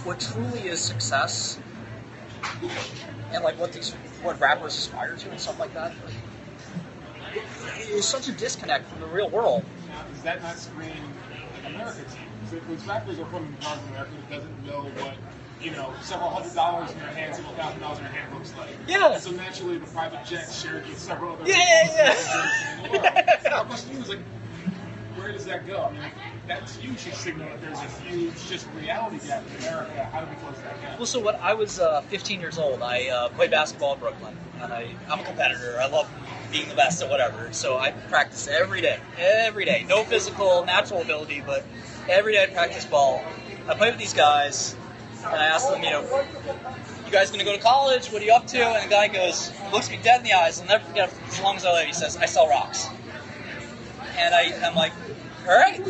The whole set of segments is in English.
what truly is success and like what rappers aspire to and stuff like that, is such a disconnect from the real world. Now, does that not scream America to you? Because rappers are from America that doesn't know what, several $100 in your hand, several $1,000 in your hand looks like. Yeah. And so naturally, the private jet shared with several other Yeah. My question to you is, like, where does that go? I mean, that to you should signal that there's a huge just reality gap in America. How do we close that gap? Well, so when I was 15 years old, I played basketball in Brooklyn, and I'm a competitor. I love being the best at whatever, so I practice every day. No physical, natural ability, but every day I practice ball. I play with these guys, and I ask them, you guys gonna go to college? What are you up to? And the guy looks me dead in the eyes. I'll never forget as long as I live. He says, I sell rocks. And I'm like, all right.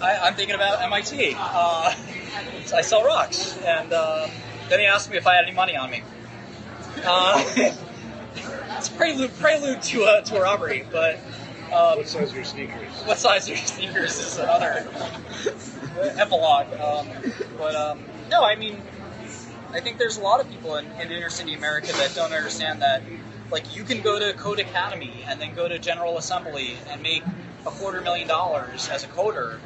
I'm thinking about MIT. I sell rocks. And then he asked me if I had any money on me. It's a prelude to a robbery, but... what size are your sneakers? What size are your sneakers is another epilogue. No, I mean, I think there's a lot of people in inner city America that don't understand that, like, you can go to Code Academy and then go to General Assembly and make $250,000 as a coder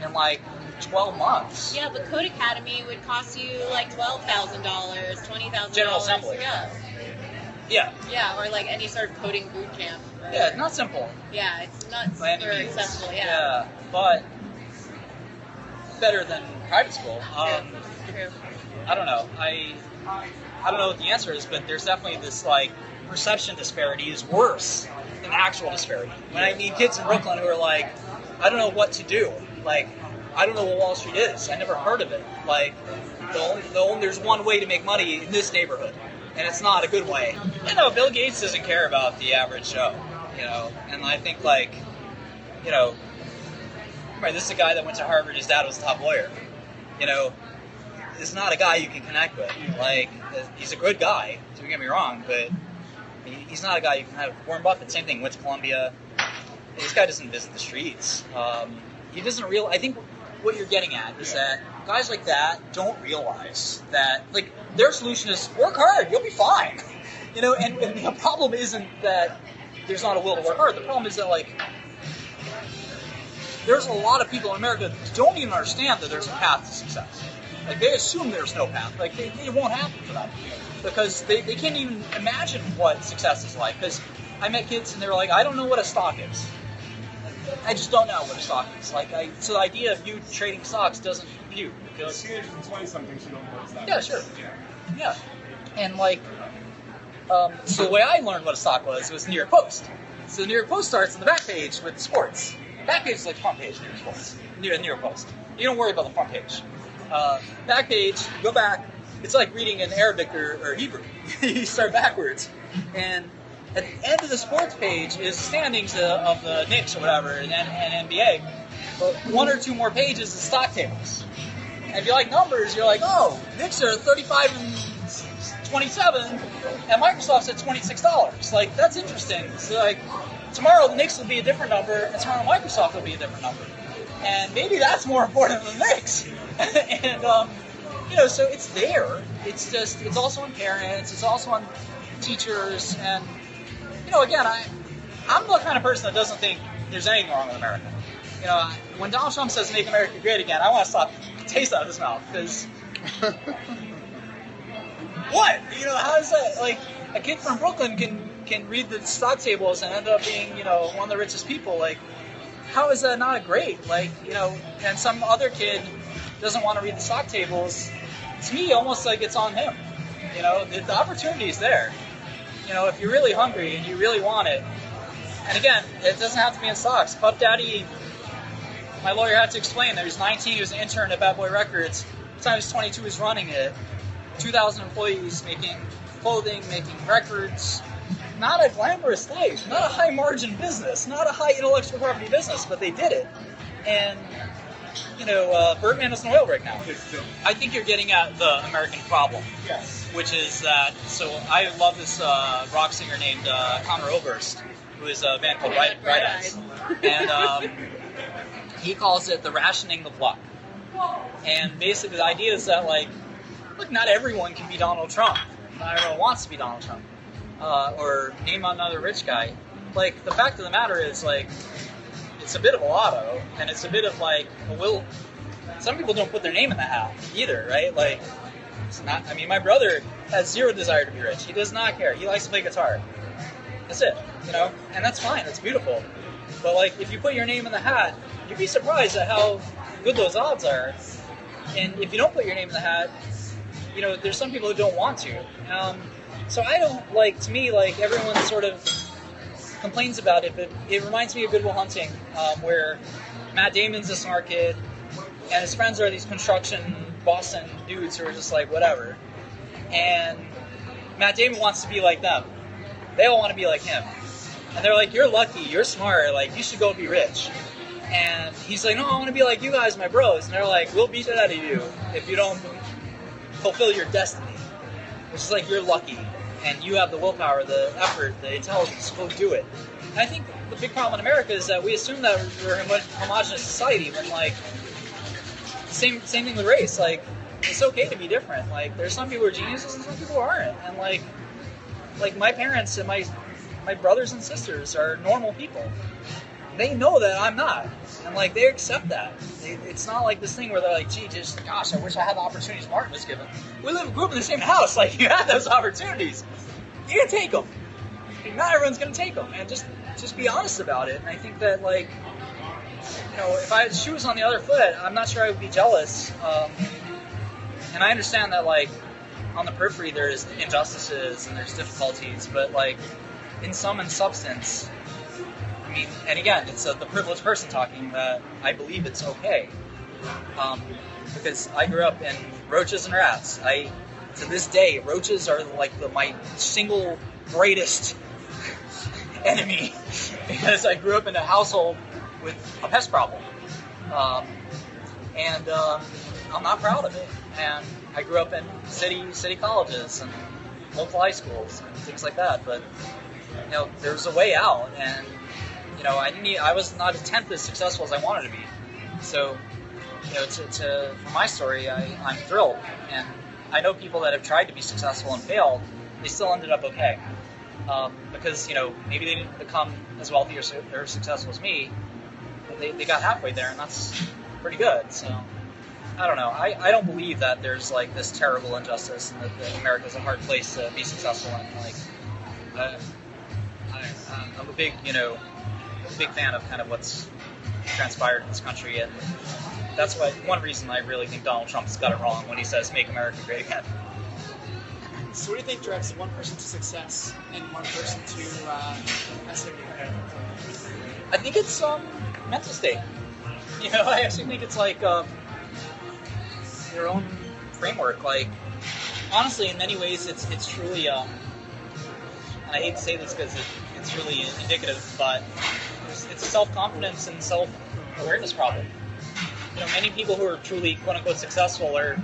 in, like, 12 months. Yeah, but Code Academy would cost you, like, $12,000, $20,000. General Assembly. Yeah. Yeah. Yeah, or, like, any sort of coding boot camp. Yeah, not simple. Yeah, it's not By any super means. accessible, Yeah, but better than private school. True. I don't know. I don't know what the answer is, but there's definitely this, like, perception disparity is worse than actual disparity. When I meet kids in Brooklyn who are like, I don't know what to do. Like, I don't know what Wall Street is. I never heard of it. Like, there's one way to make money in this neighborhood, and it's not a good way. Bill Gates doesn't care about the average Joe, and I think, like, right, this is a guy that went to Harvard, his dad was a top lawyer, is not a guy you can connect with. Like, he's a good guy, don't get me wrong, but he's not a guy you can have. Warren Buffett, same thing, went to Columbia. This guy doesn't visit the streets. He doesn't I think what you're getting at is that guys like that don't realize that, like, their solution is work hard, you'll be fine. And the problem isn't that there's not a will to work hard. The problem is that, like, there's a lot of people in America that don't even understand that there's a path to success. Like, they assume there's no path. Like, it won't happen for them. Because they can't even imagine what success is like. Because I met kids and they were like, I don't know what a stock is. I just don't know what a stock is. Like, so the idea of you trading stocks doesn't compute. Because teenagers and 20-somethings should know what stock is. Yeah, sure. Yeah. And, like, so the way I learned what a stock was the New York Post. So the New York Post starts on the back page with sports. Back page is like front page, New York Post. New York Post. You don't worry about the front page. Back page, go back. It's like reading in Arabic or Hebrew. You start backwards. And at the end of the sports page is standings of the Knicks or whatever and NBA. But one or two more pages is stock tables. And if you like numbers, you're like, oh, Knicks are 35 and 27, and Microsoft's at $26. Like, that's interesting. So, like, tomorrow the Knicks will be a different number, and tomorrow Microsoft will be a different number. And maybe that's more important than the Knicks. And, so it's there. It's just, it's also on parents, it's also on teachers, and, again, I'm the kind of person that doesn't think there's anything wrong with America. When Donald Trump says make America great again, I want to slap the taste out of his mouth, because what? How is that, like, a kid from Brooklyn can read the stock tables and end up being, one of the richest people. Like, how is that not great? Like, and some other kid doesn't want to read the stock tables. To me, almost like it's on him. The opportunity is there. If you're really hungry and you really want it. And again, it doesn't have to be in stocks. Puff Daddy, my lawyer had to explain that he was 19, he was an intern at Bad Boy Records. By the time he was 22, he was running it. 2,000 employees, making clothing, making records. Not a glamorous life, not a high-margin business, not a high intellectual property business, but they did it. And, Birdman is an oil rig now. I think you're getting at the American problem. Yes. Which is that, so I love this rock singer named 𝗠𝗷𝗏, who is a band called Bright Eyes. And he calls it the rationing of luck. And basically the idea is that, like, look, not everyone can be Donald Trump. Not everyone wants to be Donald Trump. Or name another rich guy. Like, the fact of the matter is, like, it's a bit of a lotto, and it's a bit of, like, a will. Some people don't put their name in the hat either, right? Like, it's not, I mean, my brother has zero desire to be rich. He does not care. He likes to play guitar. That's it, you know? And that's fine. That's beautiful. But, like, if you put your name in the hat, you'd be surprised at how good those odds are. And if you don't put your name in the hat, you know, there's some people who don't want to. So I don't, like, to me, like, everyone sort of complains about it, but it reminds me of Good Will Hunting, where Matt Damon's a smart kid, and his friends are these construction Boston dudes who are just like, whatever. And Matt Damon wants to be like them. They all want to be like him. And they're like, you're lucky, you're smart, like, you should go be rich. And he's like, no, I want to be like you guys, my bros. And they're like, we'll beat it out of you if you don't fulfill your destiny. Which is like, you're lucky, and you have the willpower, the effort, the intelligence to go do it. And I think the big problem in America is that we assume that we're a homogenous society when, like, same thing with race. Like, it's okay to be different. Like, there's some people who are geniuses and some people who aren't. And, like my parents and my brothers and sisters are normal people. They know that I'm not. And, like, they accept that. It's not like this thing where they're like, gee, just, gosh, I wish I had the opportunities Martin was given. We grew up in the same house. Like, you had those opportunities. You can take them. Not everyone's going to take them. And just be honest about it. And I think that, like, you know, if I had shoes on the other foot, I'm not sure I would be jealous. And I understand that, like, on the periphery there's injustices and there's difficulties, but, like, in sum and substance, I mean, and again, it's the privileged person talking, that I believe it's okay. Because I grew up in roaches and rats. To this day, roaches are, like, my single greatest enemy, because I grew up in a household with a pest problem. And I'm not proud of it. And I grew up in city colleges and local high schools and things like that. But, you know, there's a way out, and, you know, I was not a tenth as successful as I wanted to be. So, you know, for my story, I'm thrilled. And I know people that have tried to be successful and failed, they still ended up okay. Because, you know, maybe they didn't become as wealthy or successful as me, but they got halfway there, and that's pretty good. So, I don't know. I don't believe that there's, like, this terrible injustice and that America's a hard place to be successful in. Like, I'm a big fan of kind of what's transpired in this country, and that's one reason I really think Donald Trump's got it wrong when he says "Make America Great Again." So what do you think drives one person to success and one person to passivity? I think it's mental state. You know, I actually think it's like your own framework. Like, honestly, in many ways, it's truly, and I hate to say this because it's really indicative, but it's a self-confidence and self-awareness problem. You know, many people who are truly quote-unquote successful are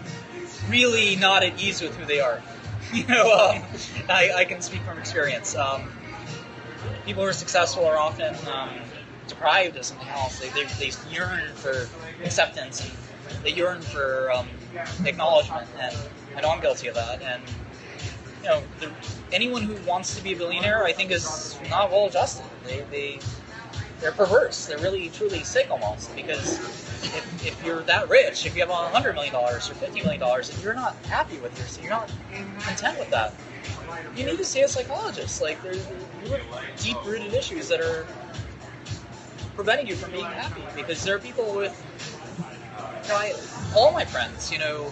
really not at ease with who they are. You know, I can speak from experience. People who are successful are often deprived of something else. They yearn for acceptance, and they yearn for acknowledgement, and I know I'm guilty of that. And, you know, anyone who wants to be a billionaire, I think, is not well adjusted. They're perverse. They're really, truly sick almost, because if you're that rich, if you have $100 million or $50 million, and you're not happy with yourself, you're not content with that, you need to see a psychologist. Like, there's deep-rooted issues that are preventing you from being happy, because there are people with, all my friends, you know,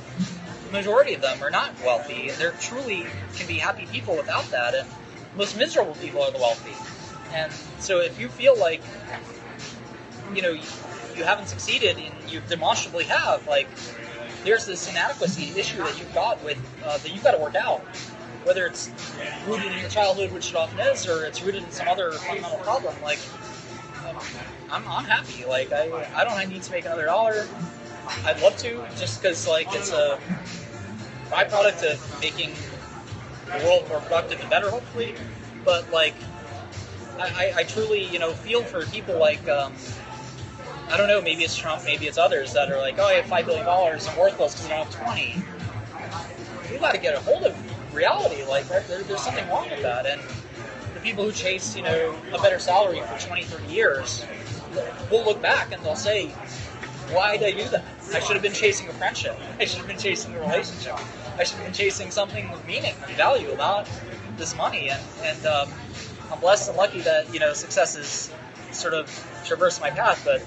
the majority of them are not wealthy, and they're truly can be happy people without that, and most miserable people are the wealthy. And so if you feel like, you know, you haven't succeeded and you demonstrably have, like, there's this inadequacy issue that you've got with, that you've got to work out. Whether it's rooted in your childhood, which it often is, or it's rooted in some other fundamental problem, like, I'm happy. Like, I don't need to make another dollar. I'd love to, just because, like, it's a byproduct of making the world more productive and better, hopefully. But, like, I truly, you know, feel for people like I don't know, maybe it's Trump, maybe it's others that are like, oh, I have $5 billion and worthless because we don't have 20. You got to get a hold of reality. Like, there's something wrong with that. And the people who chase, a better salary for 20, 30 years will look back and they'll say, why did I do that? I should have been chasing a friendship. I should have been chasing a relationship. I should have been chasing something with meaning and value, not this money. And I'm blessed and lucky that, success has sort of traversed my path, but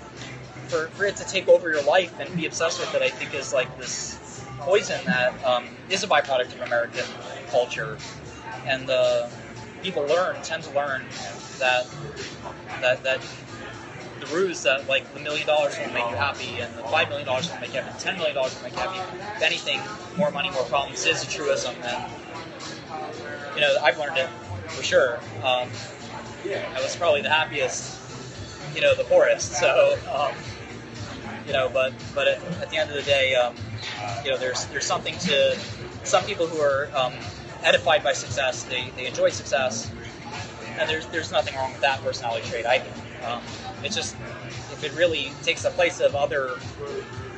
for it to take over your life and be obsessed with it, I think is like this poison that is a byproduct of American culture. And people tend to learn that the ruse that like the $1 million won't make you happy and the $5 million won't make you happy, $10 million won't make you happy. If anything, more money, more problems is a truism, and I've learned it for sure. I was probably the happiest, the poorest. So, but at the end of the day, there's something to some people who are edified by success. They enjoy success, and there's nothing wrong with that personality trait. I think it's just if it really takes the place of other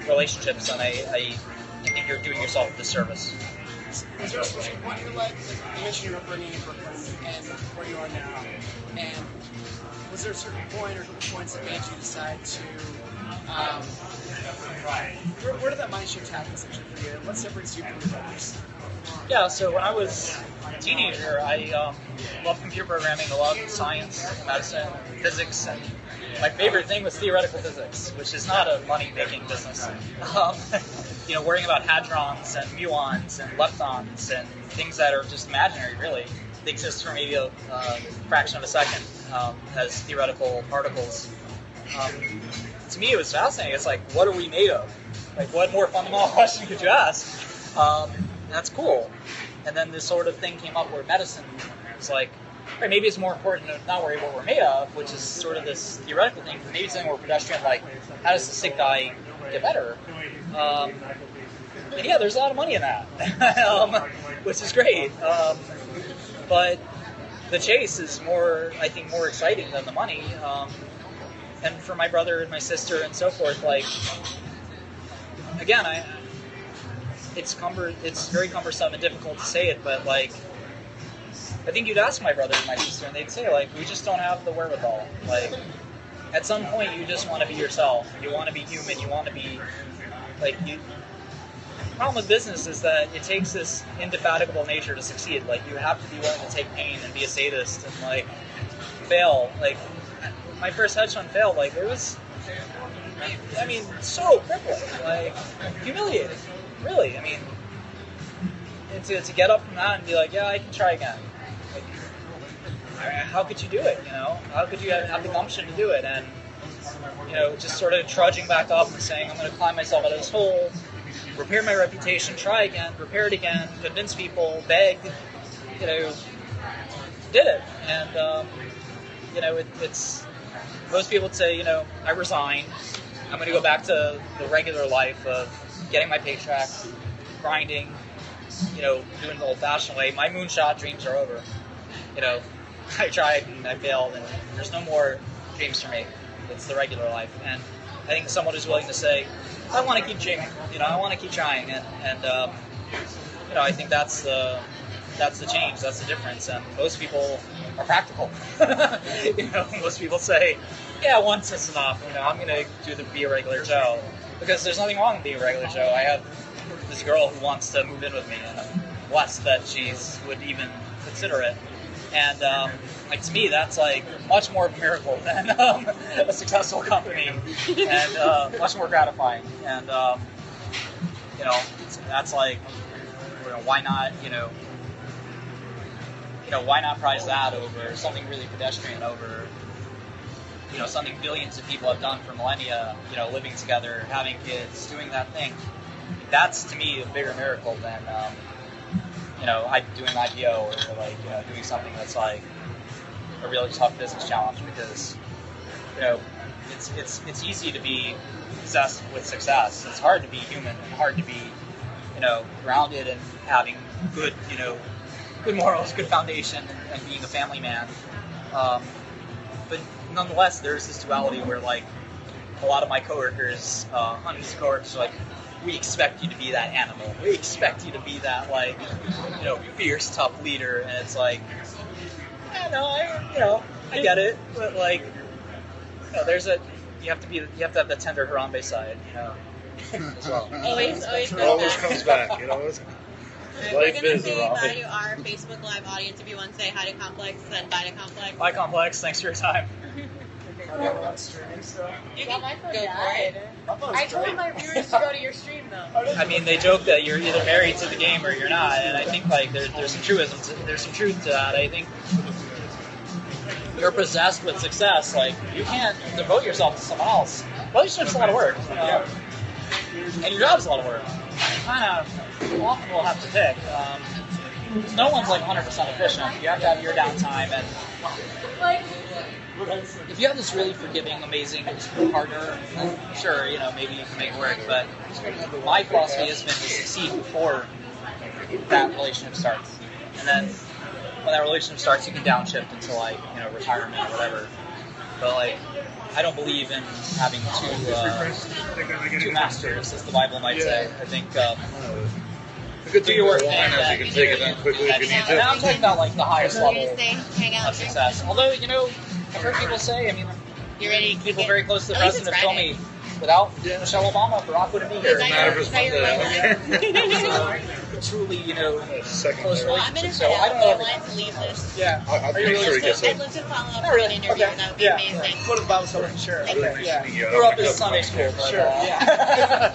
relationships, then I think you're doing yourself a disservice. Is there a specific point in your life, you mentioned you were bringing in Brooklyn and where you are now, and was there a certain point or points that made you decide to, where did that mind shift happen essentially for you? What separates you from your brothers? Yeah, so when I was a teenager, I loved computer programming, I loved science, medicine, physics, and my favorite thing was theoretical physics, which is not a money-making business. Worrying about hadrons and muons and leptons and things that are just imaginary, really. They exist for maybe a fraction of a second as theoretical particles. To me, it was fascinating. It's like, what are we made of? Like, what more fundamental question could you ask? That's cool. And then this sort of thing came up where medicine was like, right, maybe it's more important to not worry what we're made of, which is sort of this theoretical thing. Maybe something more pedestrian, like how does the sick guy get better? And yeah, there's a lot of money in that, which is great. But the chase is more exciting than the money. And for my brother and my sister and so forth, like, again, it's very cumbersome and difficult to say it, but like, I think you'd ask my brother and my sister, and they'd say, like, we just don't have the wherewithal. Like, at some point, you just want to be yourself. You want to be human. You want to be, like, you. The problem with business is that it takes this indefatigable nature to succeed. Like, you have to be willing to take pain and be a sadist and, like, fail. Like, my first hedge fund failed. Like, it was, so crippling. Like, humiliating. Really. I mean, and to get up from that and be like, yeah, I can try again. Like, how could you do it, How could you have the gumption to do it? And, just sort of trudging back up and saying, I'm going to climb myself out of this hole, repair my reputation, try again, repair it again, convince people, beg, did it. And, it's, most people would say, I resign. I'm going to go back to the regular life of getting my paycheck, grinding, doing the old-fashioned way. My moonshot dreams are over. I tried and I failed, and there's no more dreams for me. It's the regular life. And I think someone who's willing to say, I want to keep dreaming, I want to keep trying, and I think that's the change, that's the difference. And most people are practical. Most people say, yeah, once is enough. I'm going to be a regular Joe, because there's nothing wrong with being a regular Joe. I have this girl who wants to move in with me, and I'm blessed that she would even consider it. And to me, that's like much more of a miracle than a successful company, and much more gratifying. And that's like, why not? Why not prize that over something really pedestrian, over something billions of people have done for millennia? Living together, having kids, doing that thing. That's to me a bigger miracle than doing an IPO or like doing something that's like a really tough business challenge, because it's easy to be obsessed with success. It's hard to be human and hard to be grounded and having good good morals, good foundation, and being a family man. But nonetheless, there's this duality where like a lot of my coworkers, hundreds of coworkers, are like, we expect you to be that animal. We expect you to be that, like, fierce, tough leader. And it's like, yeah, no, I get it, but like, you have to have the tender Harambe side, as well. Always comes back. It always. We're Life gonna is say Harambe. bye to our Facebook Live audience. If you want to say hi to Complex, then bye to Complex. Bye, Complex. Thanks for your time. Are they on streaming still? You can my phone go for died. it. I thought it was I told great. my viewers to go to your stream though. I mean, they joke that you're either married to the game or you're not, and I think like there's some there's some truth to that. I think you're possessed with success. Like, you can't devote yourself to someone else. Relationship's a lot of work, and your job's a lot of work. You kind of often will have to pick. No one's like 100% efficient. You have to have your downtime, and if you have this really forgiving, amazing partner, then sure, maybe you can make it work. But my philosophy has been to succeed before that relationship starts, and then when that relationship starts, you can downshift into like retirement or whatever. But like, I don't believe in having two masters, as the Bible might say. I think do your work, and you can take it down quickly if you need and to. I'm talking about like the highest What do level you say? Hang out. of success. Although I've heard people say, You ready to kick people it? very close to the At least president have told it's me, without Michelle Obama, Barack wouldn't be here. Is that matter your- if is that your Monday. line? Truly, Second close there. Well, I'm gonna relationship. say So I don't know. I want to leave this. Yeah. I'll Are you make sure he gets I'd it. love to follow up Oh, with really? an interview. Okay. That would be Yeah. amazing. Go to the Bible school, sure. Thank you. Yeah. Yeah. Grew up in Sunday school, but, Sure, yeah.